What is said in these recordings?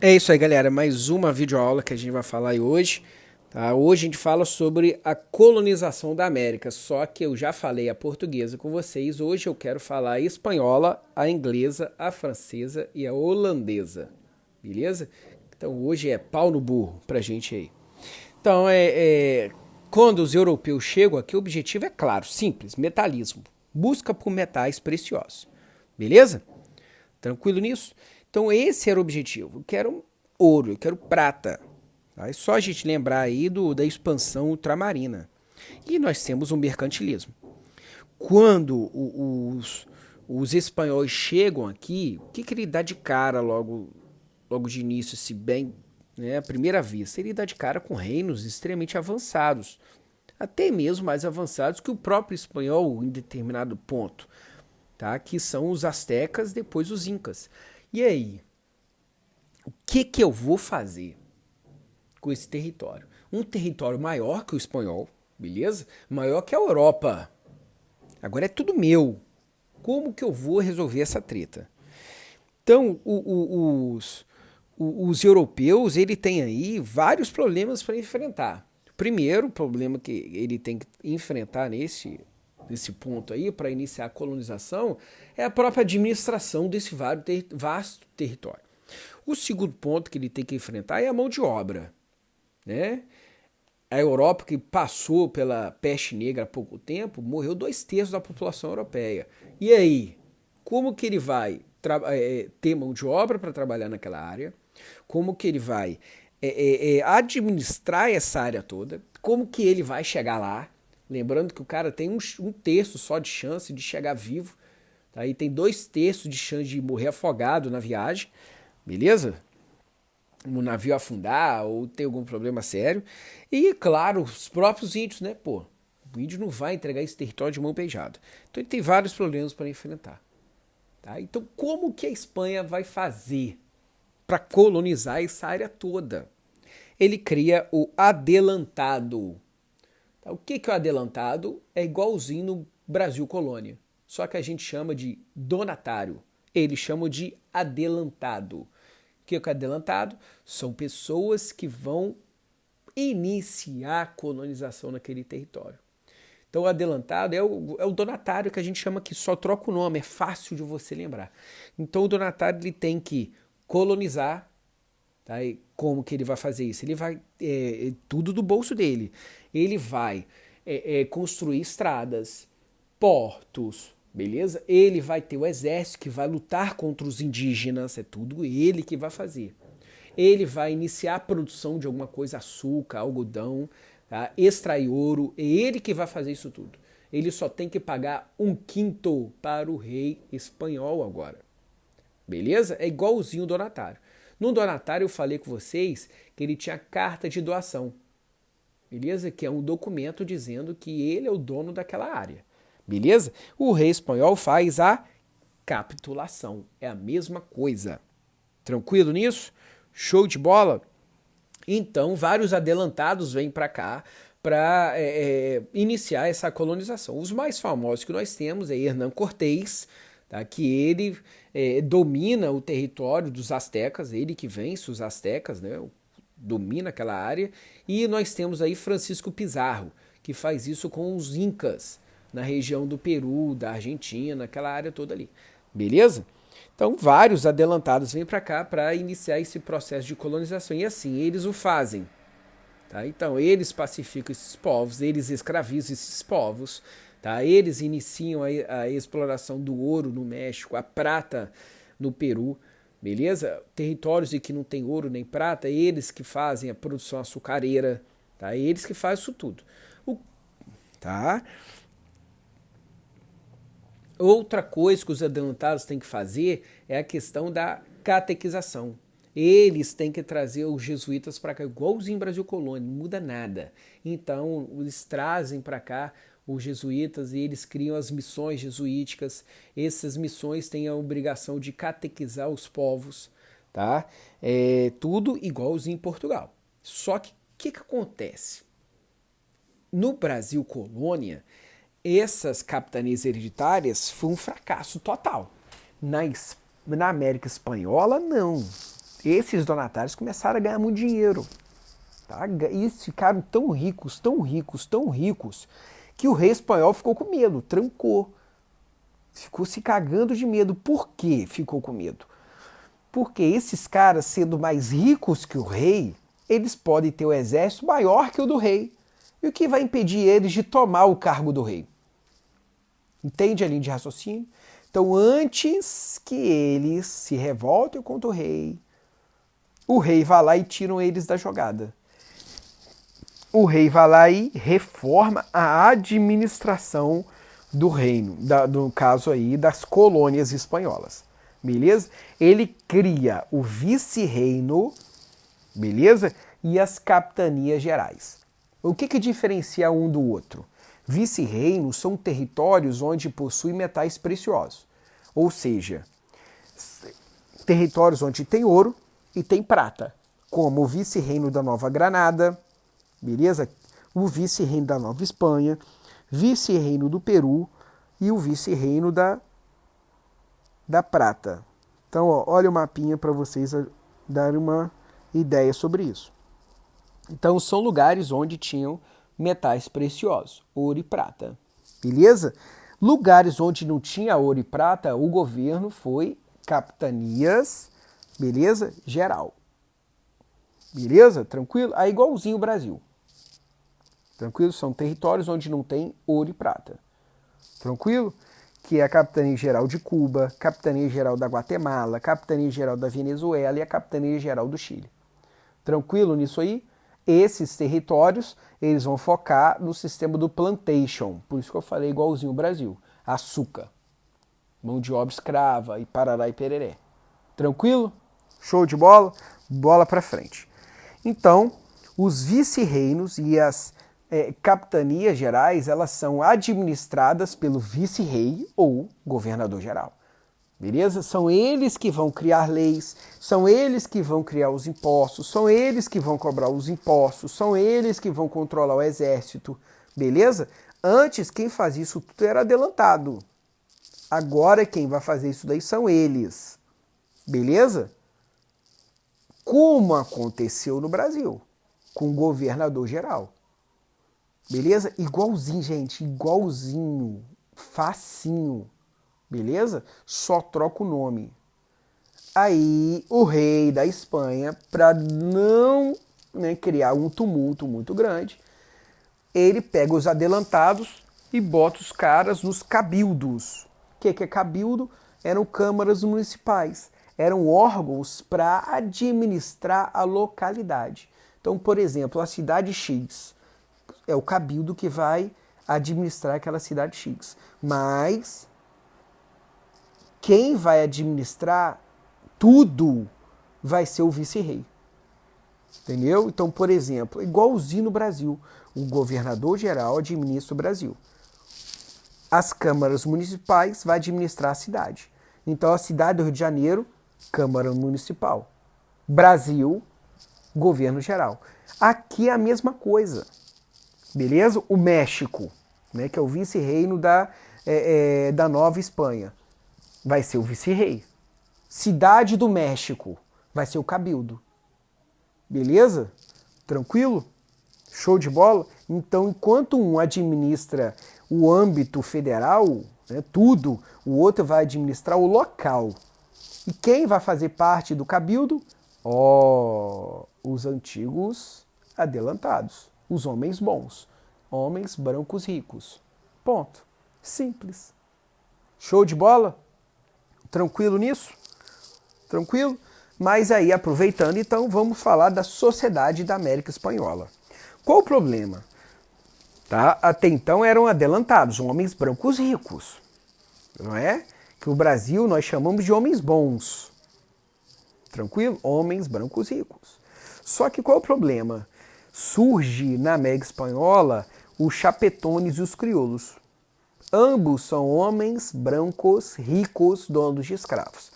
É isso aí, galera. Mais uma videoaula que a gente vai falar aí hoje. Tá? Hoje a gente fala sobre a colonização da América. Só que eu já falei a portuguesa com vocês. Hoje eu quero falar a espanhola, a inglesa, a francesa e a holandesa. Beleza? Então hoje é pau no burro pra gente aí. Então, quando os europeus chegam aqui, o objetivo é claro, simples, metalismo. Busca por metais preciosos. Beleza? Tranquilo nisso? Então esse era o objetivo. Eu quero ouro, eu quero prata. Tá? É só a gente lembrar aí da expansão ultramarina. E nós temos um mercantilismo. Quando os espanhóis chegam aqui, o que ele dá de cara logo de início, se bem, né, à primeira vista? Ele dá de cara com reinos extremamente avançados, até mesmo mais avançados que o próprio espanhol em determinado ponto, tá? Que são os astecas, depois os incas. E aí, o que eu vou fazer com esse território? Um território maior que o espanhol, beleza? Maior que a Europa. Agora é tudo meu. Como que eu vou resolver essa treta? Então, os europeus, ele tem aí vários problemas para enfrentar. O primeiro problema que ele tem que enfrentar nesse ponto aí, para iniciar a colonização, é a própria administração desse vasto território. O segundo ponto que ele tem que enfrentar é a mão de obra, né? A Europa, que passou pela peste negra há pouco tempo, morreu 2/3 da população europeia. E aí, como que ele vai ter mão de obra para trabalhar naquela área? Como que ele vai administrar essa área toda? Como que ele vai chegar lá? Lembrando que o cara tem um terço só de chance de chegar vivo, tá? E tem 2/3 de chance de morrer afogado na viagem, beleza? O navio afundar ou ter algum problema sério. E, claro, os próprios índios, né? Pô, o índio não vai entregar esse território de mão beijada. Então ele tem vários problemas para enfrentar. Tá? Então, como que a Espanha vai fazer para colonizar essa área toda? Ele cria o adelantado. Tá? O que é o adelantado? É igualzinho no Brasil colônia. Só que a gente chama de donatário. Eles chamam de adelantado. O que é adelantado? São pessoas que vão iniciar a colonização naquele território. Então o adelantado é o donatário, que a gente chama, que só troca o nome, é fácil de você lembrar. Então o donatário ele tem que colonizar, tá? E como que ele vai fazer isso? Ele vai, tudo do bolso dele. Ele vai construir estradas, portos, beleza? Ele vai ter o exército que vai lutar contra os indígenas, é tudo ele que vai fazer. Ele vai iniciar a produção de alguma coisa, açúcar, algodão, tá? Extrair ouro, é ele que vai fazer isso tudo. Ele só tem que pagar 1/5 para o rei espanhol agora. Beleza? É igualzinho o donatário. No donatário eu falei com vocês que ele tinha carta de doação. Beleza? Que é um documento dizendo que ele é o dono daquela área. Beleza? O rei espanhol faz a capitulação. É a mesma coisa. Tranquilo nisso? Show de bola? Então, vários adelantados vêm para cá para iniciar essa colonização. Os mais famosos que nós temos é Hernán Cortés, tá? Que ele domina o território dos astecas, ele que vence os astecas, né? Domina aquela área. E nós temos aí Francisco Pizarro, que faz isso com os incas, na região do Peru, da Argentina, aquela área toda ali. Beleza? Então, vários adelantados vêm para cá para iniciar esse processo de colonização. E assim, eles o fazem. Tá? Então, eles pacificam esses povos, eles escravizam esses povos. Tá? Eles iniciam a exploração do ouro no México, a prata no Peru. Beleza? Territórios em que não tem ouro nem prata, eles que fazem a produção açucareira. Tá? Eles que fazem isso tudo. Tá? Outra coisa que os adelantados têm que fazer é a questão da catequização. Eles têm que trazer os jesuítas para cá, igualzinho Brasil Colônia, não muda nada. Então, eles trazem para cá os jesuítas e eles criam as missões jesuíticas. Essas missões têm a obrigação de catequizar os povos, tá? É tudo igualzinho em Portugal. Só que o que acontece? No Brasil Colônia, essas capitanias hereditárias foi um fracasso total. Na América Espanhola, não. esses donatários começaram a ganhar muito dinheiro. Tá? E ficaram tão ricos, tão ricos, tão ricos, que o rei espanhol ficou com medo, trancou. Ficou se cagando de medo. Por que ficou com medo? Porque esses caras, sendo mais ricos que o rei, eles podem ter o exército maior que o do rei. E o que vai impedir eles de tomar o cargo do rei? Entende a linha de raciocínio? Então, antes que eles se revoltem contra o rei vai lá e tira eles da jogada. O rei vai lá e reforma a administração do reino, no caso aí das colônias espanholas, beleza? Ele cria o vice-reino, beleza? E as capitanias gerais. O que diferencia um do outro? Vice-reinos são territórios onde possuem metais preciosos, ou seja, territórios onde tem ouro e tem prata, como o vice-reino da Nova Granada, beleza? O vice-reino da Nova Espanha, vice-reino do Peru e o vice-reino da Prata. Então, ó, olha o mapinha para vocês darem uma ideia sobre isso. Então, são lugares onde tinham metais preciosos, ouro e prata. Beleza? Lugares onde não tinha ouro e prata, o governo foi capitanias, beleza? Geral. Beleza? Tranquilo? É igualzinho o Brasil. Tranquilo? São territórios onde não tem ouro e prata. Tranquilo? Que é a Capitania Geral de Cuba, Capitania Geral da Guatemala, Capitania Geral da Venezuela e a Capitania Geral do Chile. Tranquilo nisso aí? Esses territórios, eles vão focar no sistema do plantation. Por isso que eu falei igualzinho o Brasil. Açúcar, mão de obra escrava e parará e pereré. Tranquilo? Show de bola? Bola pra frente. Então, os vice-reinos e as capitanias gerais, elas são administradas pelo vice-rei ou governador-geral. Beleza? São eles que vão criar leis, são eles que vão criar os impostos, são eles que vão cobrar os impostos, são eles que vão controlar o exército. Beleza? Antes, quem fazia isso tudo era adelantado. Agora, quem vai fazer isso daí são eles. Beleza? Como aconteceu no Brasil, com o governador-geral. Beleza? Igualzinho, gente, igualzinho, facinho, beleza? Só troca o nome. Aí o rei da Espanha, para não criar um tumulto muito grande, ele pega os adelantados e bota os caras nos cabildos. O que é cabildo? Eram câmaras municipais, eram órgãos para administrar a localidade. Então, por exemplo, a cidade X é o cabildo que vai administrar aquela cidade X. Mas quem vai administrar tudo vai ser o vice-rei. Entendeu? Então, por exemplo, igualzinho no Brasil, o governador-geral administra o Brasil. As câmaras municipais vai administrar a cidade. Então, a cidade do Rio de Janeiro, Câmara Municipal. Brasil, governo geral. Aqui é a mesma coisa. Beleza? O México, né, que é o vice-reino da Nova Espanha, vai ser o vice-rei. Cidade do México vai ser o cabildo. Beleza? Tranquilo? Show de bola? Então, enquanto um administra o âmbito federal, né, tudo, o outro vai administrar o local. E quem vai fazer parte do cabildo? Os antigos adelantados, os homens bons, homens brancos ricos. Ponto. Simples. Show de bola? Tranquilo nisso? Tranquilo? Mas aí, aproveitando, então, vamos falar da sociedade da América Espanhola. Qual o problema? Tá? Até então eram adelantados, homens brancos ricos. Não é? Que o Brasil nós chamamos de homens bons. Tranquilo? Homens brancos ricos. Só que qual é o problema? Surge na América Espanhola os chapetones e os crioulos. Ambos são homens brancos ricos, donos de escravos.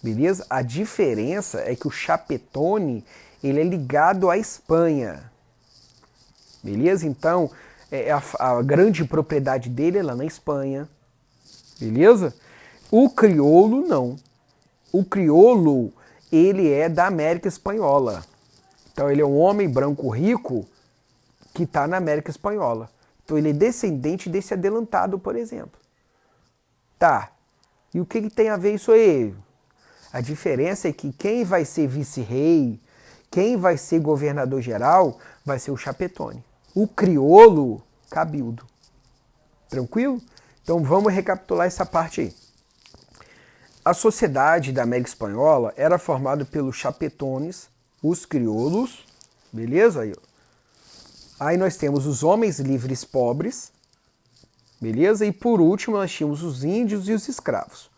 Beleza? A diferença é que o chapetone ele é ligado à Espanha. Beleza? Então, a grande propriedade dele é lá na Espanha. Beleza? O crioulo não. O crioulo, ele é da América Espanhola. Então ele é um homem branco rico que está na América Espanhola. Então ele é descendente desse adelantado, por exemplo. Tá. E o que tem a ver isso aí? A diferença é que quem vai ser vice-rei, quem vai ser governador-geral, vai ser o chapetone. O crioulo, cabildo. Tranquilo? Então vamos recapitular essa parte aí. A sociedade da América Espanhola era formada pelos chapetones, os crioulos, beleza? Aí nós temos os homens livres pobres, beleza? E por último nós tínhamos os índios e os escravos,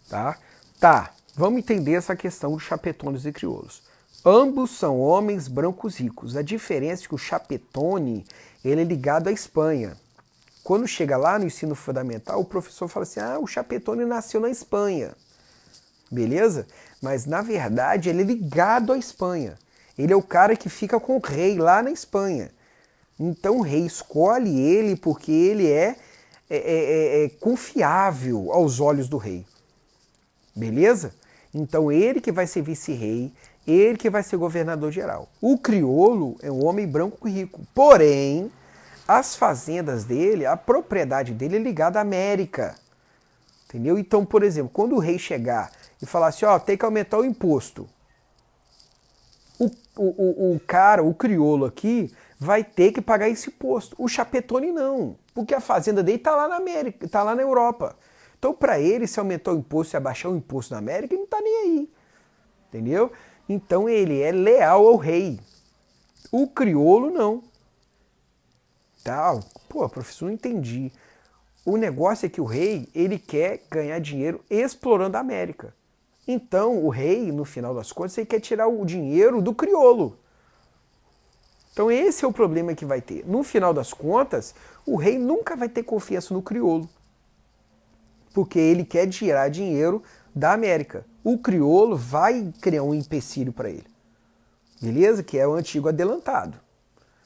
tá? Tá, vamos entender essa questão dos chapetones e crioulos. Ambos são homens brancos ricos. A diferença é que o chapetone, ele é ligado à Espanha. Quando chega lá no ensino fundamental, o professor fala assim, o chapetone nasceu na Espanha, beleza? Mas na verdade ele é ligado à Espanha. Ele é o cara que fica com o rei lá na Espanha. Então o rei escolhe ele porque ele é confiável aos olhos do rei. Beleza? Então ele que vai ser vice-rei, ele que vai ser governador geral. O crioulo é um homem branco rico. Porém, as fazendas dele, a propriedade dele é ligada à América. Entendeu? Então, por exemplo, quando o rei chegar e falar assim, tem que aumentar o imposto. O cara, o crioulo aqui, vai ter que pagar esse imposto. O chapetone não, porque a fazenda dele está lá na América, está lá na Europa. Então, para ele, se aumentar o imposto, se abaixar o imposto na América, ele não está nem aí. Entendeu? Então, ele é leal ao rei. O crioulo, não. Tá? Pô, professor, não entendi. O negócio é que o rei, ele quer ganhar dinheiro explorando a América. Então, o rei, no final das contas, ele quer tirar o dinheiro do crioulo. Então, esse é o problema que vai ter. No final das contas, o rei nunca vai ter confiança no crioulo. Porque ele quer tirar dinheiro da América. O crioulo vai criar um empecilho para ele. Beleza? Que é o antigo adelantado.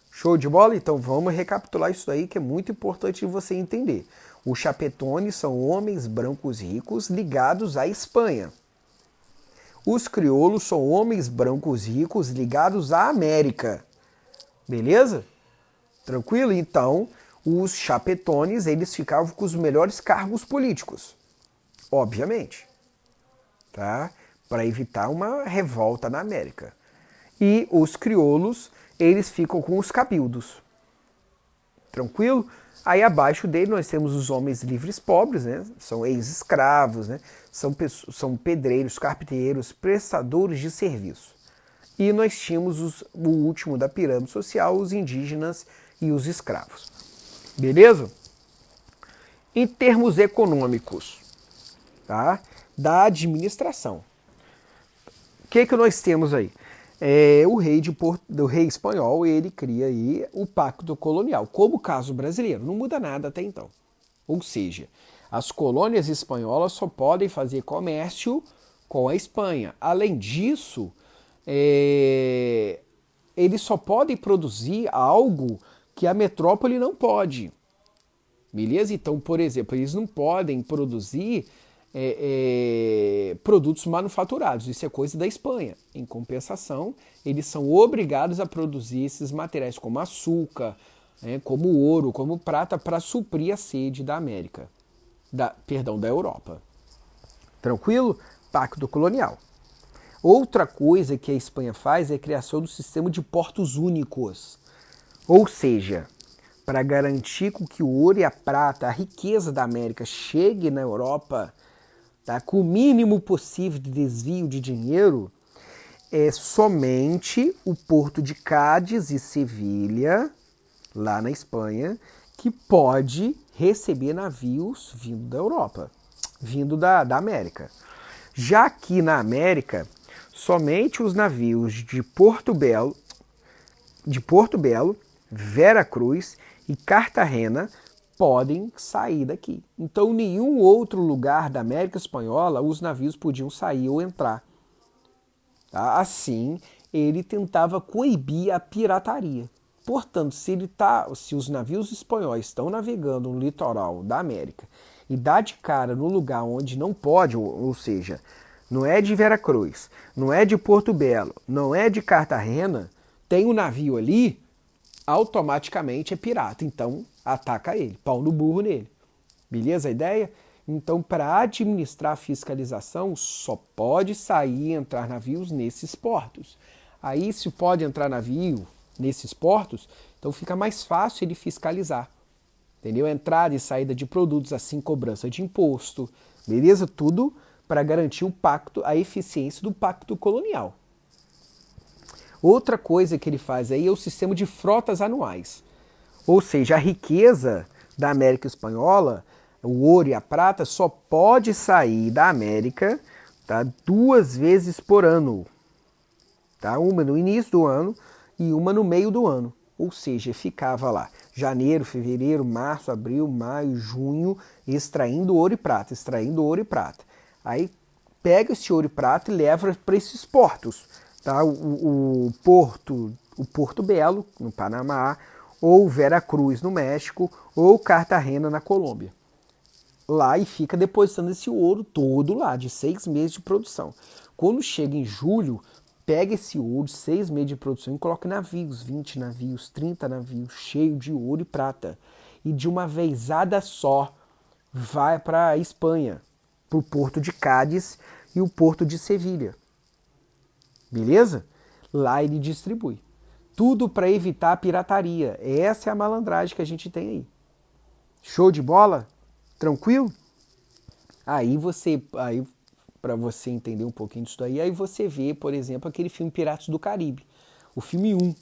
Show de bola? Então vamos recapitular isso aí que é muito importante você entender. Os chapetones são homens brancos ricos ligados à Espanha. Os crioulos são homens brancos ricos ligados à América. Beleza? Tranquilo? Então, os chapetones, eles ficavam com os melhores cargos políticos. Obviamente. Tá? Para evitar uma revolta na América. E os crioulos, eles ficam com os cabildos. Tranquilo? Aí abaixo dele nós temos os homens livres pobres, né? São ex-escravos, né? São pedreiros, carpinteiros, prestadores de serviço. E nós tínhamos o último da pirâmide social, os indígenas e os escravos. Beleza? Em termos econômicos, tá? Da administração. O que nós temos aí? O rei espanhol, ele cria aí o pacto colonial, como o caso brasileiro, não muda nada até então. Ou seja, as colônias espanholas só podem fazer comércio com a Espanha. Além disso, eles só podem produzir algo que a metrópole não pode. Beleza? Então, por exemplo, eles não podem produzir produtos manufaturados. Isso é coisa da Espanha. Em compensação, eles são obrigados a produzir esses materiais como açúcar, como ouro, como prata, para suprir a sede da América. Da Europa. Tranquilo? Pacto colonial. Outra coisa que a Espanha faz é a criação do sistema de portos únicos. Ou seja, para garantir que o ouro e a prata, a riqueza da América, chegue na Europa, tá, com o mínimo possível de desvio de dinheiro, é somente o porto de Cádiz e Sevilha, lá na Espanha, que pode receber navios vindo da Europa, vindo da América. Já aqui na América, somente os navios de Porto Belo, Vera Cruz e Cartagena podem sair daqui. Então, nenhum outro lugar da América Espanhola os navios podiam sair ou entrar. Tá? Assim, ele tentava coibir a pirataria. Portanto, se os navios espanhóis estão navegando no litoral da América e dá de cara no lugar onde não pode, ou seja, não é de Veracruz, não é de Porto Belo, não é de Cartagena, tem um navio ali, automaticamente é pirata. Então, ataca ele, pau no burro nele. Beleza a ideia? Então, para administrar a fiscalização, só pode sair e entrar navios nesses portos. Aí, se pode entrar navio nesses portos, então fica mais fácil ele fiscalizar. Entendeu? Entrada e saída de produtos, assim, cobrança de imposto. Beleza? Tudo para garantir o pacto, a eficiência do pacto colonial. Outra coisa que ele faz aí é o sistema de frotas anuais. Ou seja, a riqueza da América Espanhola, o ouro e a prata, só pode sair da América, tá, 2 vezes por ano. Tá? Uma no início do ano e uma no meio do ano. Ou seja, ficava lá janeiro, fevereiro, março, abril, maio, junho, extraindo ouro e prata, extraindo ouro e prata. Aí pega esse ouro e prata e leva para esses portos. Tá? O Porto Belo, no Panamá, ou Veracruz, no México, ou Cartagena, na Colômbia. Lá e fica depositando esse ouro todo lá, de 6 meses de produção. Quando chega em julho, pega esse ouro de 6 meses de produção e coloca em navios, 20 navios, 30 navios, cheio de ouro e prata. E de uma vezada só, vai para a Espanha, para o porto de Cádiz e o porto de Sevilha. Beleza? Lá ele distribui. Tudo para evitar a pirataria. Essa é a malandragem que a gente tem aí. Show de bola? Tranquilo? Aí para você entender um pouquinho disso aí você vê, por exemplo, aquele filme Piratas do Caribe, o filme 1,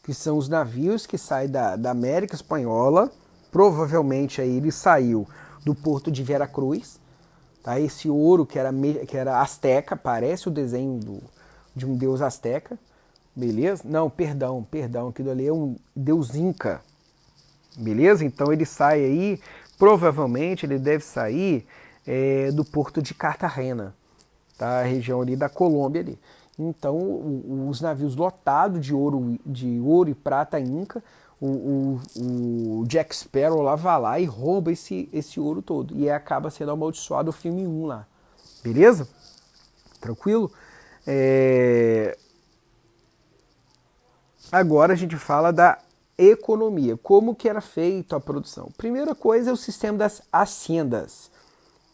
que são os navios que saem da América Espanhola. Provavelmente aí ele saiu do porto de Veracruz, tá? Esse ouro que era asteca, parece o desenho de um deus asteca, beleza? Não, perdão, aquilo ali é um deus inca, beleza? Então ele sai aí, provavelmente ele deve sair do porto de Cartagena, tá? A região ali da Colômbia ali. Então os navios lotados de ouro e prata inca, o Jack Sparrow lá vai lá e rouba esse ouro todo. E acaba sendo amaldiçoado o filme 1 lá. Beleza? Tranquilo? Agora a gente fala da economia. Como que era feita a produção? Primeira coisa é o sistema das haciendas.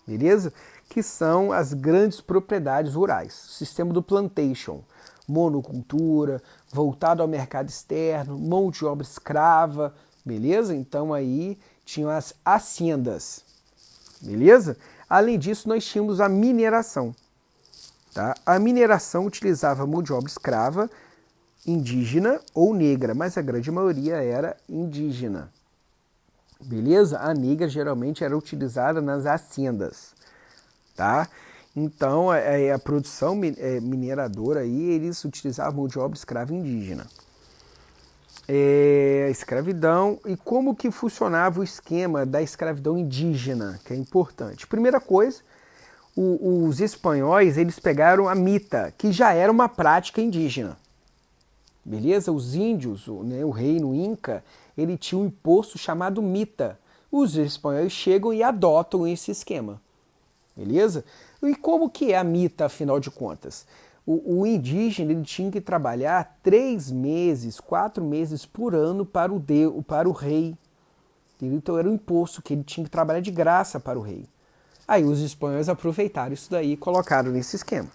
Beleza? Que são as grandes propriedades rurais. Sistema do plantation, monocultura, voltado ao mercado externo, mão de obra escrava, beleza? Então aí tinham as haciendas, beleza? Além disso, nós tínhamos a mineração. Tá? A mineração utilizava mão de obra escrava, indígena ou negra, mas a grande maioria era indígena. Beleza? A negra geralmente era utilizada nas haciendas, tá? Então, a produção mineradora aí, eles utilizavam mão de obra escrava indígena. Escravidão, e como que funcionava o esquema da escravidão indígena, que é importante. Primeira coisa, os espanhóis, eles pegaram a mita, que já era uma prática indígena. Beleza? Os índios, o reino Inca, ele tinha um imposto chamado mita. Os espanhóis chegam e adotam esse esquema. Beleza? E como que é a mita, afinal de contas? O indígena ele tinha que trabalhar 3 meses, 4 meses por ano para o rei. Então era um imposto que ele tinha que trabalhar de graça para o rei. Aí os espanhóis aproveitaram isso daí e colocaram nesse esquema.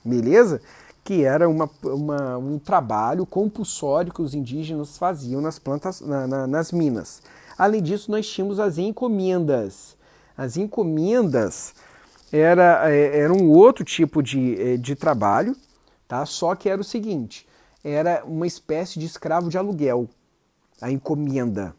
Beleza? Que era um trabalho compulsório que os indígenas faziam nas minas. Além disso, nós tínhamos as encomendas. As encomendas era um outro tipo de trabalho, tá? Só que era o seguinte, era uma espécie de escravo de aluguel, a encomenda.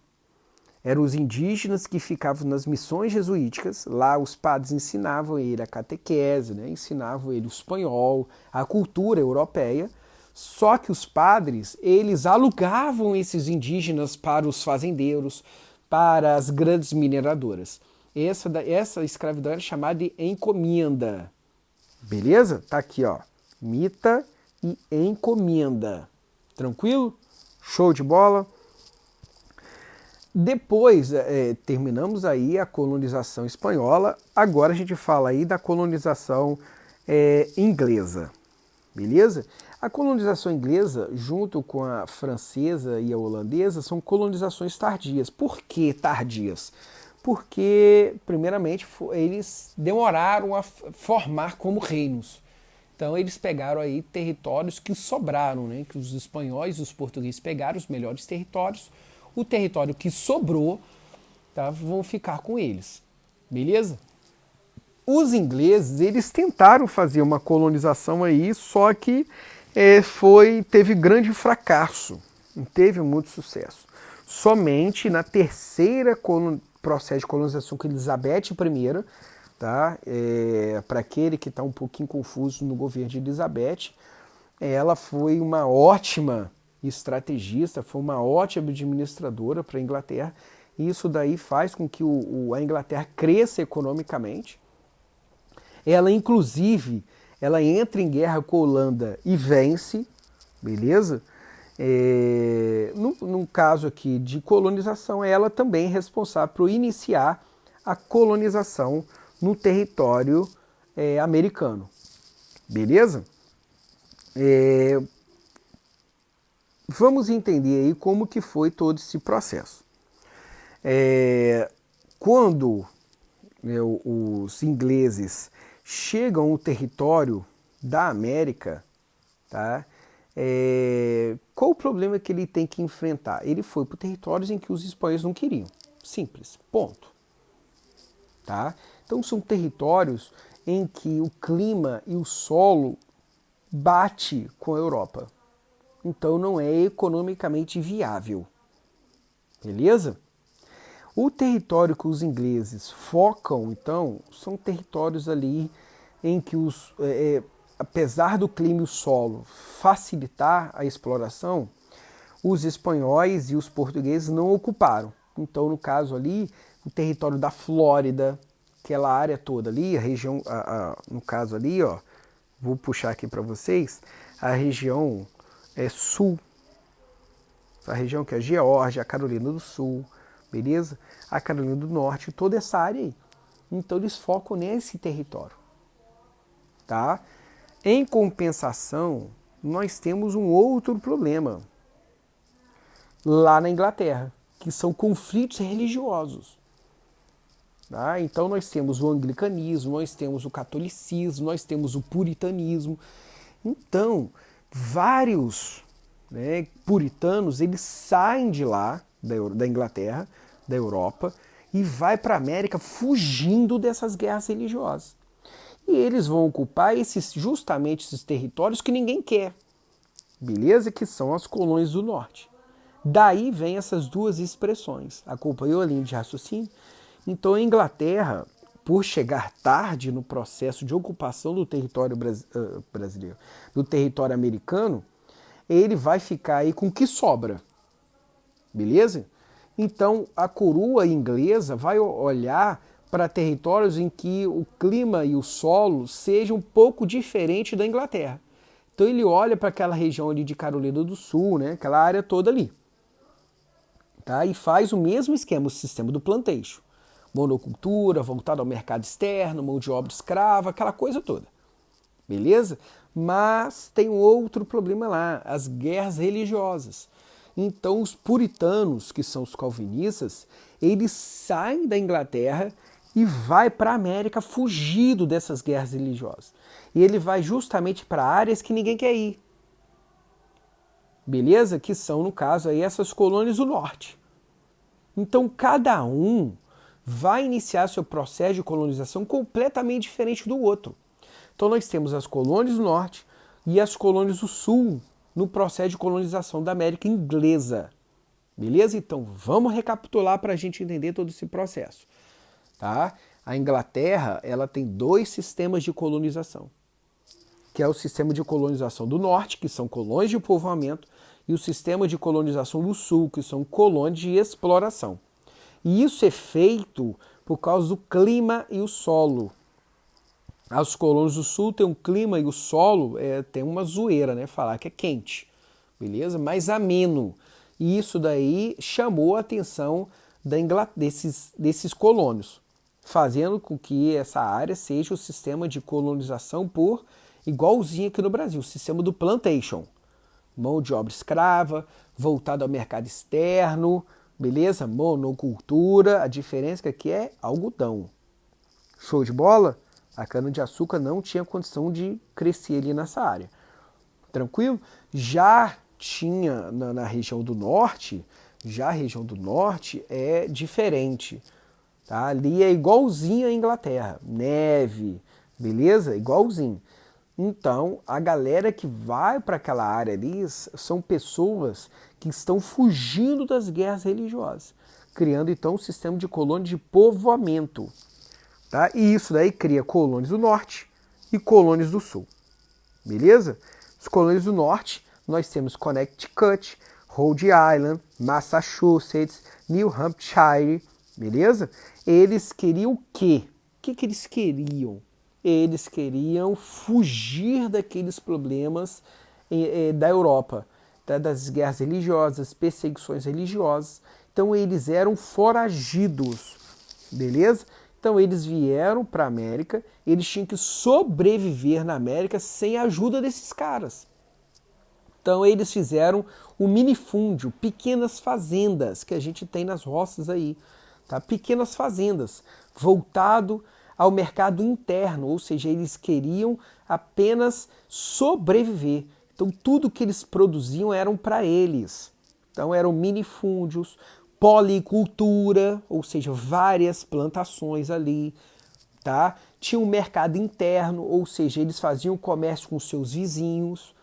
Eram os indígenas que ficavam nas missões jesuíticas, lá os padres ensinavam ele a catequese, né? Ensinavam ele o espanhol, a cultura europeia, só que os padres, eles alugavam esses indígenas para os fazendeiros, para as grandes mineradoras. Essa escravidão era chamada de encomenda. Beleza? Tá aqui, ó. Mita e encomenda. Tranquilo? Show de bola? Depois, terminamos aí a colonização espanhola. Agora a gente fala aí da colonização inglesa, beleza? A colonização inglesa, junto com a francesa e a holandesa, são colonizações tardias. Por que tardias? Porque, primeiramente, eles demoraram a formar como reinos. Então eles pegaram aí territórios que sobraram, né? Que os espanhóis e os portugueses pegaram os melhores territórios. O território que sobrou, tá, vão ficar com eles. Beleza? Os ingleses, eles tentaram fazer uma colonização aí, só que teve grande fracasso, não teve muito sucesso. Somente na terceira processo de colonização com Elizabeth I, tá? Para aquele que está um pouquinho confuso no governo de Elizabeth, ela foi uma ótima estrategista, foi uma ótima administradora para a Inglaterra, e isso daí faz com que a Inglaterra cresça economicamente. Ela, inclusive, ela entra em guerra com a Holanda e vence, beleza? Num caso aqui de colonização, ela também é responsável por iniciar a colonização no território americano, beleza? Vamos entender aí como que foi todo esse processo. Quando os ingleses chegam ao território da América, tá? Qual o problema que ele tem que enfrentar? Ele foi para territórios em que os espanhóis não queriam. Simples, ponto. Tá? Então são territórios em que o clima e o solo bate com a Europa. Então não é economicamente viável. Beleza? O território que os ingleses focam, então, são territórios ali em que apesar do clima e o solo facilitar a exploração, os espanhóis e os portugueses não ocuparam. Então, no caso ali, o território da Flórida, aquela área toda ali, a região, no caso ali, ó, vou puxar aqui para vocês, a região sul, a região que é a Geórgia, a Carolina do Sul, beleza? A Carolina do Norte, toda essa área aí. Então eles focam nesse território, tá? Em compensação, nós temos um outro problema lá na Inglaterra, que são conflitos religiosos. Tá? Então nós temos o anglicanismo, nós temos o catolicismo, nós temos o puritanismo. Então, vários puritanos, eles saem de lá, da Inglaterra, da Europa, e vai para a América fugindo dessas guerras religiosas. E eles vão ocupar justamente esses territórios que ninguém quer, beleza? Que são as colônias do norte. Daí vem essas duas expressões. Acompanhou a linha de raciocínio? Então a Inglaterra, por chegar tarde no processo de ocupação do território brasileiro, do território americano, ele vai ficar aí com o que sobra, beleza? Então a coroa inglesa vai olhar para territórios em que o clima e o solo sejam um pouco diferente da Inglaterra. Então ele olha para aquela região ali de Carolina do Sul, né, aquela área toda ali, tá? E faz o mesmo esquema, o sistema do plantation. Monocultura, voltada ao mercado externo, mão de obra escrava, aquela coisa toda. Beleza? Mas tem um outro problema lá, as guerras religiosas. Então os puritanos, que são os calvinistas, eles saem da Inglaterra e vai para a América fugido dessas guerras religiosas. E ele vai justamente para áreas que ninguém quer ir. Beleza? Que são, no caso, aí essas colônias do norte. Então cada um vai iniciar seu processo de colonização completamente diferente do outro. Então nós temos as colônias do norte e as colônias do sul no processo de colonização da América inglesa. Beleza? Então vamos recapitular para a gente entender todo esse processo. Tá? A Inglaterra, ela tem dois sistemas de colonização, que é o sistema de colonização do norte, que são colônias de povoamento, e o sistema de colonização do sul, que são colônias de exploração. E isso é feito por causa do clima e o solo. As colônias do sul têm um clima e o solo tem uma zoeira, né? Falar que é quente, beleza? Mais ameno. E isso daí chamou a atenção desses colônios, fazendo com que essa área seja o sistema de colonização por igualzinho aqui no Brasil, o sistema do plantation. Mão de obra escrava, voltada ao mercado externo, beleza? Monocultura, a diferença que aqui é algodão. Show de bola? A cana-de-açúcar não tinha condição de crescer ali nessa área. Tranquilo? Já tinha na região do norte, já a região do norte é diferente. Tá? Ali é igualzinho à Inglaterra, neve, beleza? Igualzinho. Então, a galera que vai para aquela área ali são pessoas que estão fugindo das guerras religiosas, criando então um sistema de colônia de povoamento. Tá? E isso daí cria colônias do norte e colônias do sul. Beleza? Os colônias do norte, nós temos Connecticut, Rhode Island, Massachusetts, New Hampshire, beleza? Eles queriam o quê? O que eles queriam? Eles queriam fugir daqueles problemas da Europa, tá? Das guerras religiosas, perseguições religiosas. Então eles eram foragidos, beleza? Então eles vieram para a América, eles tinham que sobreviver na América sem a ajuda desses caras. Então eles fizeram o minifúndio, pequenas fazendas que a gente tem nas roças aí, tá? Pequenas fazendas, voltado ao mercado interno, ou seja, eles queriam apenas sobreviver. Então tudo que eles produziam eram para eles. Então eram minifúndios, policultura, ou seja, várias plantações ali, tá? Tinha um mercado interno, ou seja, eles faziam comércio com seus vizinhos.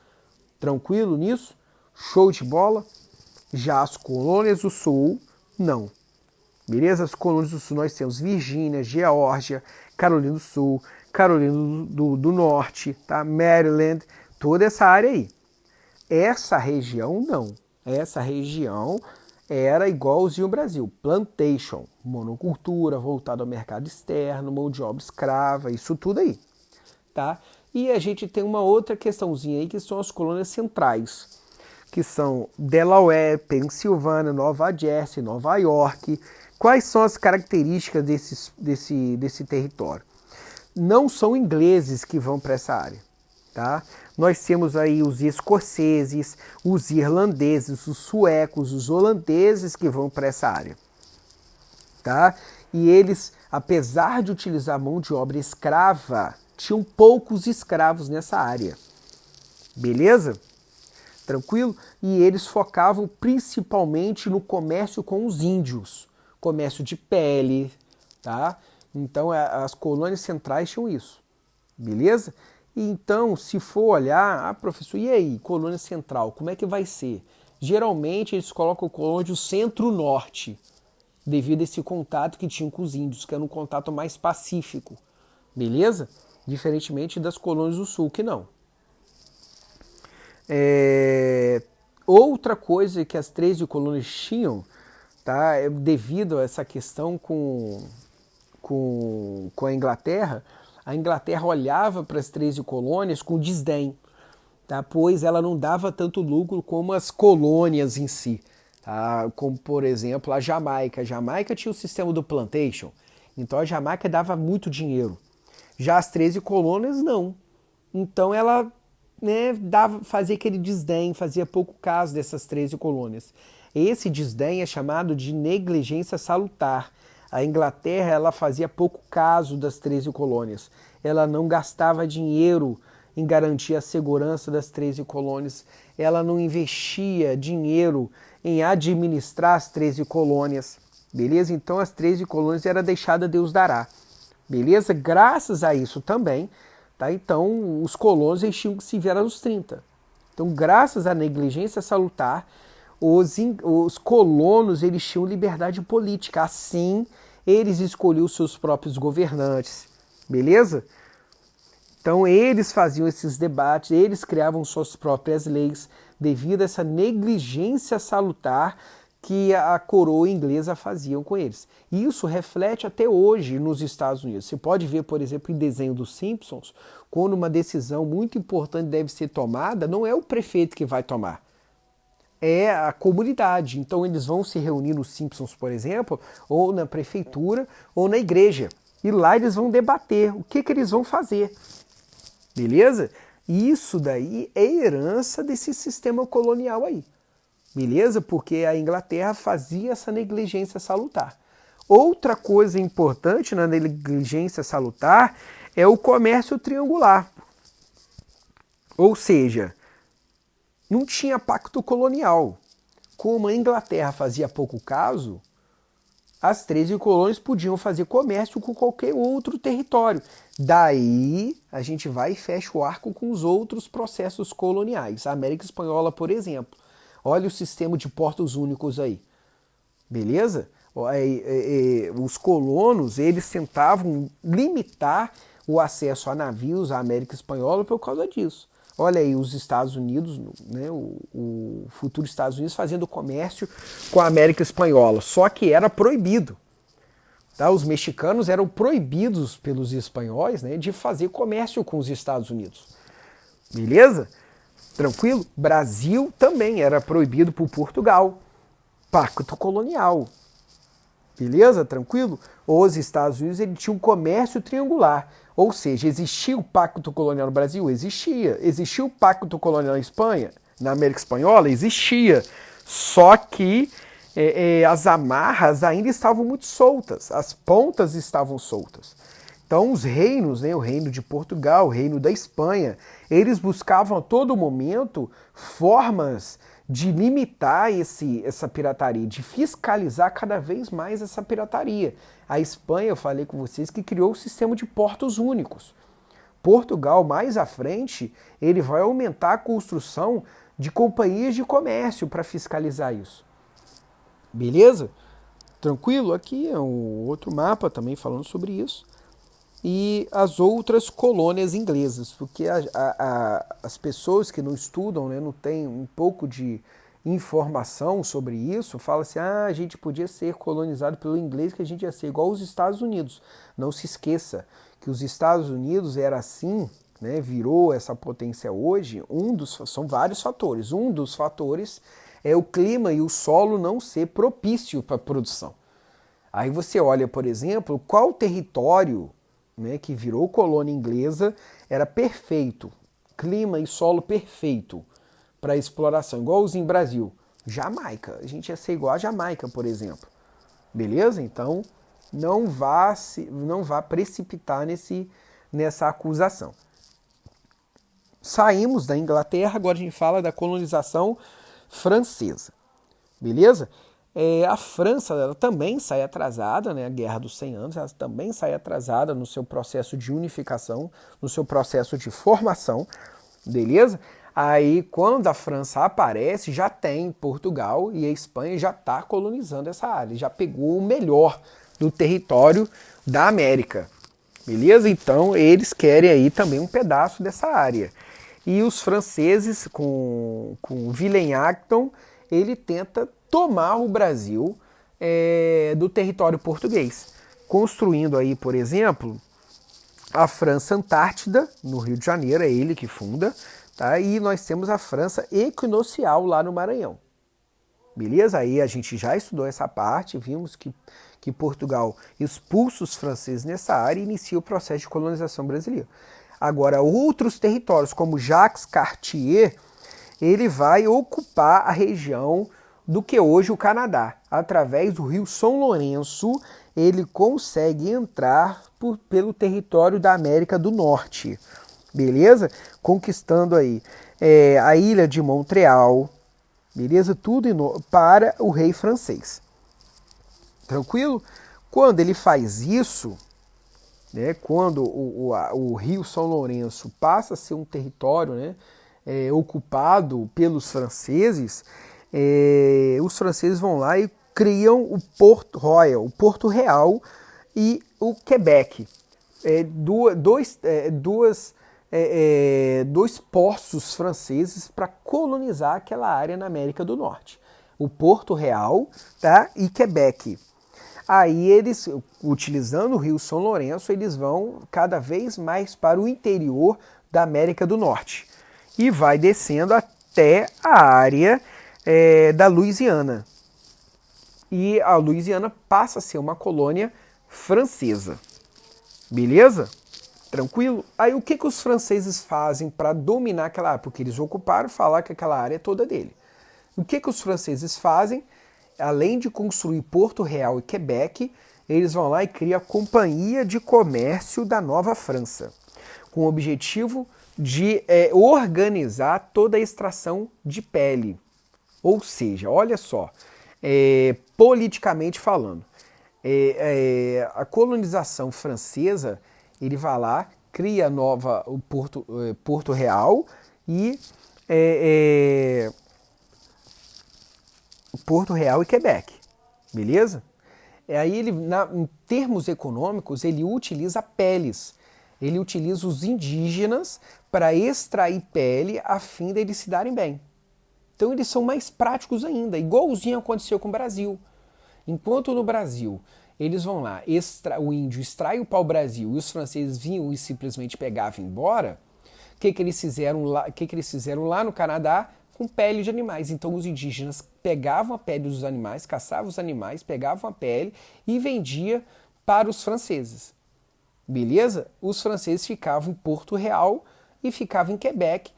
Tranquilo nisso? Show de bola? Já as colônias do sul, não. Beleza? As colônias do sul nós temos Virgínia, Geórgia, Carolina do Sul, Carolina do Norte, tá? Maryland, toda essa área aí. Essa região não. Essa região era igualzinho ao Brasil. Plantation, monocultura, voltado ao mercado externo, mão de obra escrava, isso tudo aí. Tá? E a gente tem uma outra questãozinha aí, que são as colônias centrais, que são Delaware, Pensilvânia, Nova Jersey, Nova York. Quais são as características desse território? Não são ingleses que vão para essa área. Tá? Nós temos aí os escoceses, os irlandeses, os suecos, os holandeses que vão para essa área. Tá? E eles, apesar de utilizar mão de obra escrava, tinham poucos escravos nessa área. Beleza? Tranquilo? E eles focavam principalmente no comércio com os índios. Comércio de pele, tá? Então as colônias centrais tinham isso. Beleza? Então, se for olhar, professor, e aí, colônia central, como é que vai ser? Geralmente eles colocam o colônia do centro-norte, devido a esse contato que tinham com os índios, que era um contato mais pacífico. Beleza? Diferentemente das colônias do sul, que não. Outra coisa que as 13 colônias tinham, tá, devido a essa questão com a Inglaterra olhava para as 13 colônias com desdém, tá, pois ela não dava tanto lucro como as colônias em si. Tá, como, por exemplo, a Jamaica. A Jamaica tinha o sistema do plantation, então a Jamaica dava muito dinheiro. Já as 13 colônias, não. Então ela, né, fazia aquele desdém, fazia pouco caso dessas 13 colônias. Esse desdém é chamado de negligência salutar. A Inglaterra, ela fazia pouco caso das 13 colônias. Ela não gastava dinheiro em garantir a segurança das 13 colônias. Ela não investia dinheiro em administrar as 13 colônias. Beleza? Então as 13 colônias era deixada Deus dará. Beleza? Graças a isso também, tá? Então os colonos eles tinham que se virar nos 30. Então, graças à negligência salutar, os colonos eles tinham liberdade política. Assim, eles escolhiam seus próprios governantes. Beleza? Então, eles faziam esses debates, eles criavam suas próprias leis devido a essa negligência salutar que a coroa inglesa faziam com eles. E isso reflete até hoje nos Estados Unidos. Você pode ver, por exemplo, em desenho dos Simpsons, quando uma decisão muito importante deve ser tomada, não é o prefeito que vai tomar, é a comunidade. Então eles vão se reunir nos Simpsons, por exemplo, ou na prefeitura, ou na igreja. E lá eles vão debater o que eles vão fazer. Beleza? Isso daí é herança desse sistema colonial aí. Beleza? Porque a Inglaterra fazia essa negligência salutar. Outra coisa importante na negligência salutar é o comércio triangular. Ou seja, não tinha pacto colonial. Como a Inglaterra fazia pouco caso, as 13 colônias podiam fazer comércio com qualquer outro território. Daí a gente vai e fecha o arco com os outros processos coloniais. A América Espanhola, por exemplo. Olha o sistema de portos únicos aí. Beleza? Os colonos, eles tentavam limitar o acesso a navios à América Espanhola por causa disso. Olha aí os Estados Unidos, né, o futuro Estados Unidos fazendo comércio com a América Espanhola, só que era proibido. Tá? Os mexicanos eram proibidos pelos espanhóis, né, de fazer comércio com os Estados Unidos. Beleza? Tranquilo? Brasil também era proibido por Portugal. Pacto colonial. Beleza? Tranquilo? Os Estados Unidos ele tinha um comércio triangular. Ou seja, existia o pacto colonial no Brasil? Existia. Existia o pacto colonial na Espanha? Na América Espanhola? Existia. Só que as amarras ainda estavam muito soltas. As pontas estavam soltas. Então os reinos, né, o reino de Portugal, o reino da Espanha, eles buscavam a todo momento formas de limitar essa pirataria, de fiscalizar cada vez mais essa pirataria. A Espanha, eu falei com vocês, que criou o sistema de portos únicos. Portugal, mais à frente, ele vai aumentar a construção de companhias de comércio para fiscalizar isso. Beleza? Tranquilo? Aqui é um outro mapa também falando sobre isso. E as outras colônias inglesas, porque as pessoas que não estudam, né, não têm um pouco de informação sobre isso, falam assim, a gente podia ser colonizado pelo inglês, que a gente ia ser igual os Estados Unidos. Não se esqueça que os Estados Unidos era assim, né, virou essa potência hoje, são vários fatores. Um dos fatores é o clima e o solo não ser propício para a produção. Aí você olha, por exemplo, qual território, né, que virou colônia inglesa, era perfeito, clima e solo perfeito para exploração, igual os em Brasil. Jamaica, a gente ia ser igual a Jamaica, por exemplo. Beleza? Então, não vá precipitar nessa acusação. Saímos da Inglaterra, agora a gente fala da colonização francesa. Beleza? A França ela também sai atrasada, né? A Guerra dos 100 Anos, ela também sai atrasada no seu processo de unificação, no seu processo de formação, beleza? Aí, quando a França aparece, já tem Portugal e a Espanha já está colonizando essa área, já pegou o melhor do território da América, beleza? Então, eles querem aí também um pedaço dessa área. E os franceses, com Villena-Acton, ele tenta tomar o Brasil do território português, construindo aí, por exemplo, a França Antártida, no Rio de Janeiro, é ele que funda, tá? E nós temos a França Equinocial lá no Maranhão. Beleza? Aí a gente já estudou essa parte, vimos que Portugal expulsa os franceses nessa área e inicia o processo de colonização brasileira. Agora, outros territórios, como Jacques Cartier, ele vai ocupar a região do que hoje o Canadá. Através do rio São Lourenço, ele consegue entrar pelo território da América do Norte. Beleza? Conquistando aí a ilha de Montreal, beleza? Tudo para o rei francês. Tranquilo? Quando ele faz isso, né, quando o rio São Lourenço passa a ser um território, né, ocupado pelos franceses, os franceses vão lá e criam o Port Royal, o Porto Real e o Quebec. Dois postos franceses para colonizar aquela área na América do Norte. O Porto Real, tá, e Quebec. Aí eles, utilizando o rio São Lourenço, eles vão cada vez mais para o interior da América do Norte. E vai descendo até a área da Louisiana. E a Louisiana passa a ser uma colônia francesa. Beleza? Tranquilo? Aí o que os franceses fazem para dominar aquela área? Porque eles ocuparam falar que aquela área é toda dele. O que os franceses fazem? Além de construir Porto Real e Quebec, eles vão lá e criam a Companhia de Comércio da Nova França, com o objetivo de organizar toda a extração de pele. Ou seja, olha só, politicamente falando, a colonização francesa, ele vai lá, cria o Porto Real e Porto Real e Quebec, beleza? Aí ele, em termos econômicos, ele utiliza peles, ele utiliza os indígenas para extrair pele a fim de eles se darem bem. Então eles são mais práticos ainda, igualzinho aconteceu com o Brasil. Enquanto no Brasil eles vão lá, o índio extrai o pau-brasil e os franceses vinham e simplesmente pegavam e embora, o que eles fizeram lá no Canadá? Com pele de animais. Então os indígenas pegavam a pele dos animais, caçavam os animais, pegavam a pele e vendia para os franceses. Beleza? Os franceses ficavam em Porto Real e ficavam em Quebec,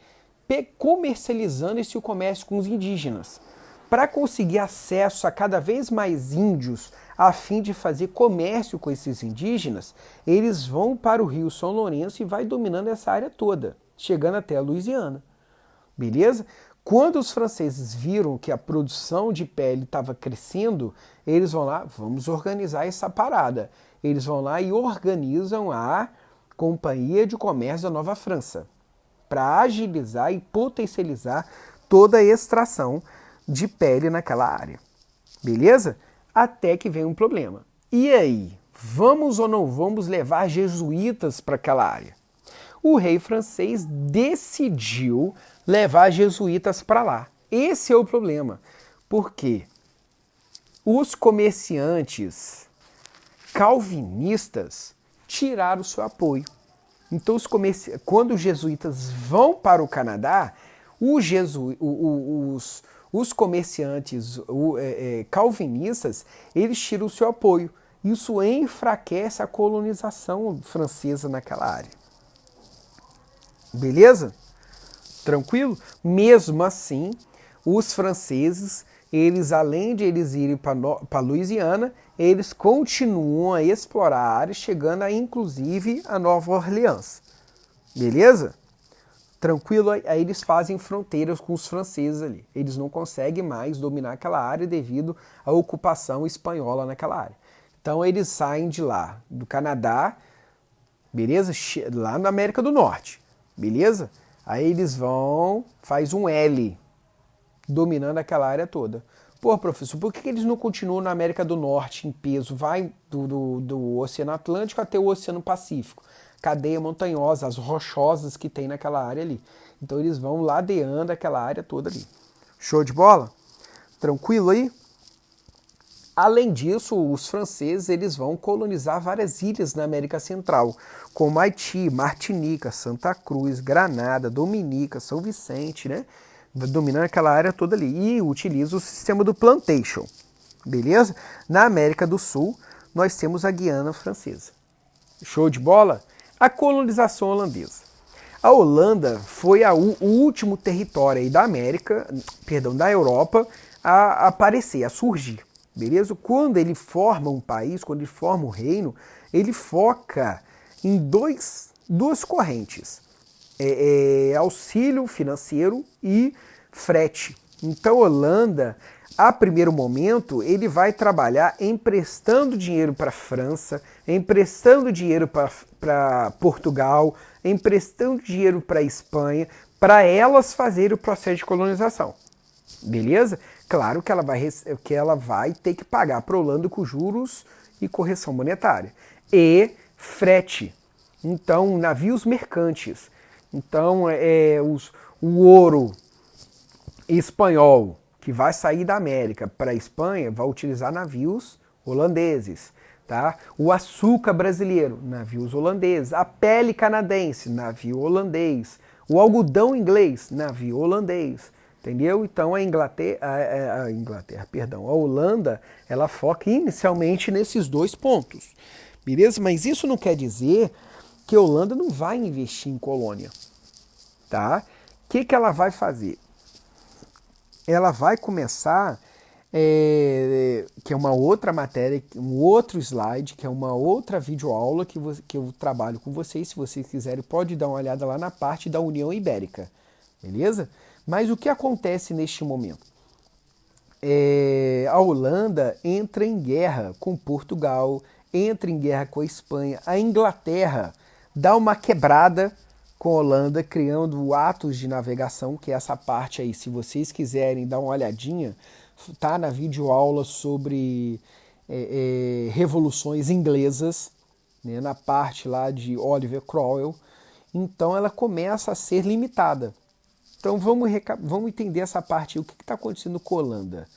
comercializando esse comércio com os indígenas. Para conseguir acesso a cada vez mais índios, a fim de fazer comércio com esses indígenas, eles vão para o Rio São Lourenço e vai dominando essa área toda, chegando até a Louisiana. Beleza? Quando os franceses viram que a produção de pele estava crescendo, eles vão lá, vamos organizar essa parada. Eles vão lá e organizam a Companhia de Comércio da Nova França, para agilizar e potencializar toda a extração de pele naquela área. Beleza? Até que vem um problema. E aí, vamos ou não vamos levar jesuítas para aquela área? O rei francês decidiu levar jesuítas para lá. Esse é o problema, porque os comerciantes calvinistas tiraram o seu apoio. Então, quando os jesuítas vão para o Canadá, os comerciantes calvinistas, eles tiram o seu apoio. Isso enfraquece a colonização francesa naquela área. Beleza? Tranquilo? Mesmo assim, os franceses, eles além de eles irem para Louisiana, eles continuam a explorar a área, chegando a inclusive a Nova Orleans. Beleza? Tranquilo? Aí eles fazem fronteiras com os franceses ali. Eles não conseguem mais dominar aquela área devido à ocupação espanhola naquela área. Então eles saem de lá, do Canadá, beleza? Lá na América do Norte. Beleza? Aí eles vão, faz um L, dominando aquela área toda. Pô, professor, por que eles não continuam na América do Norte em peso? Vai do Oceano Atlântico até o Oceano Pacífico. Cadeia montanhosa, as rochosas que tem naquela área ali. Então eles vão ladeando aquela área toda ali. Show de bola? Tranquilo aí? Além disso, os franceses eles vão colonizar várias ilhas na América Central, como Haiti, Martinica, Santa Cruz, Granada, Dominica, São Vicente, né? Dominando aquela área toda ali. E utiliza o sistema do plantation. Beleza? Na América do Sul, nós temos a Guiana Francesa. Show de bola? A colonização holandesa. A Holanda foi o último território aí da da Europa a aparecer, a surgir. Beleza? Quando ele forma um país, quando ele forma um reino, ele foca em duas correntes. Auxílio financeiro e frete. Então, a Holanda, a primeiro momento, ele vai trabalhar emprestando dinheiro para a França, emprestando dinheiro para Portugal, emprestando dinheiro para a Espanha, para elas fazerem o processo de colonização. Beleza? Claro que ela vai ter que pagar para a Holanda com juros e correção monetária. E frete. Então, navios mercantes. Então, o ouro espanhol que vai sair da América para a Espanha vai utilizar navios holandeses. Tá? O açúcar brasileiro, navios holandeses. A pele canadense, navio holandês. O algodão inglês, navio holandês. Entendeu? Então a Holanda, ela foca inicialmente nesses dois pontos. beleza? Mas isso não quer dizer que a Holanda não vai investir em colônia, tá? O que ela vai fazer? Ela vai começar, que é uma outra matéria, um outro slide, que é uma outra videoaula que eu trabalho com vocês. Se vocês quiserem, pode dar uma olhada lá na parte da União Ibérica, beleza? Mas o que acontece neste momento? A Holanda entra em guerra com Portugal, entra em guerra com a Espanha, a Inglaterra dá uma quebrada com a Holanda, criando atos de navegação, que é essa parte aí, se vocês quiserem dar uma olhadinha, tá na videoaula sobre revoluções inglesas, né, na parte lá de Oliver Cromwell. Então ela começa a ser limitada. Então vamos entender essa parte, o que está acontecendo com a Holanda,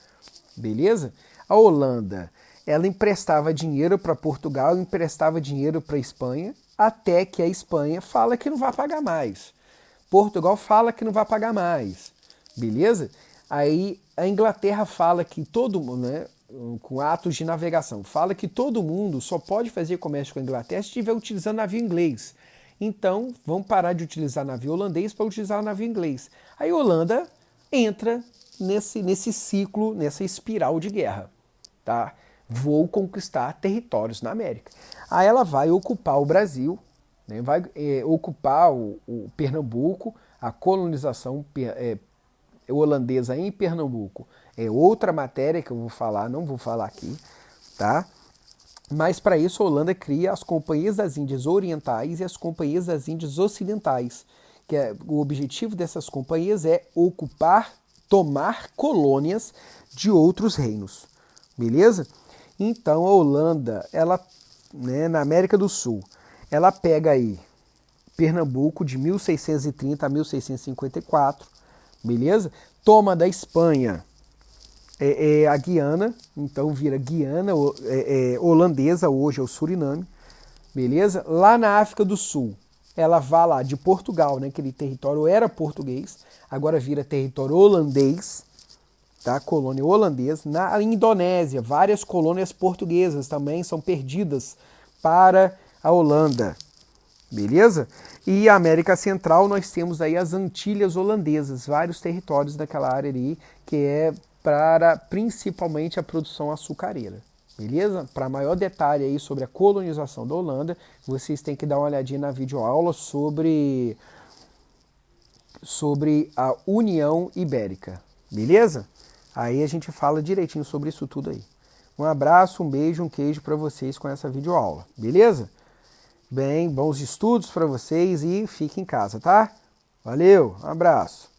beleza? A Holanda, ela emprestava dinheiro para Portugal, emprestava dinheiro para a Espanha, até que a Espanha fala que não vai pagar mais. Portugal fala que não vai pagar mais, beleza? Aí a Inglaterra fala que todo mundo, né, com atos de navegação, fala que todo mundo só pode fazer comércio com a Inglaterra se estiver utilizando navio inglês. Então, vamos parar de utilizar navio holandês para utilizar navio inglês. Aí a Holanda entra nesse ciclo, nessa espiral de guerra, tá? Vou conquistar territórios na América. Aí ela vai ocupar o Brasil, né? Vai ocupar o Pernambuco, a colonização holandesa em Pernambuco. É outra matéria que eu vou falar, não vou falar aqui, tá? Mas para isso a Holanda cria as Companhias das Índias Orientais e as Companhias das Índias Ocidentais, que o objetivo dessas companhias é ocupar, tomar colônias de outros reinos, beleza? Então a Holanda, ela, né, na América do Sul, ela pega aí Pernambuco de 1630 a 1654, beleza? Toma da Espanha a Guiana, então vira Guiana holandesa, hoje é o Suriname, beleza? Lá na África do Sul, ela vai lá de Portugal, né? Aquele território era português, agora vira território holandês, tá? Colônia holandesa. Na Indonésia, várias colônias portuguesas também são perdidas para a Holanda, beleza? E a América Central nós temos aí as Antilhas holandesas, vários territórios daquela área ali, que é para principalmente a produção açucareira, beleza? Para maior detalhe aí sobre a colonização da Holanda, vocês têm que dar uma olhadinha na videoaula sobre a União Ibérica, beleza? Aí a gente fala direitinho sobre isso tudo aí. Um abraço, um beijo, um queijo para vocês com essa videoaula, beleza? Bem, bons estudos para vocês e fiquem em casa, tá? Valeu, um abraço.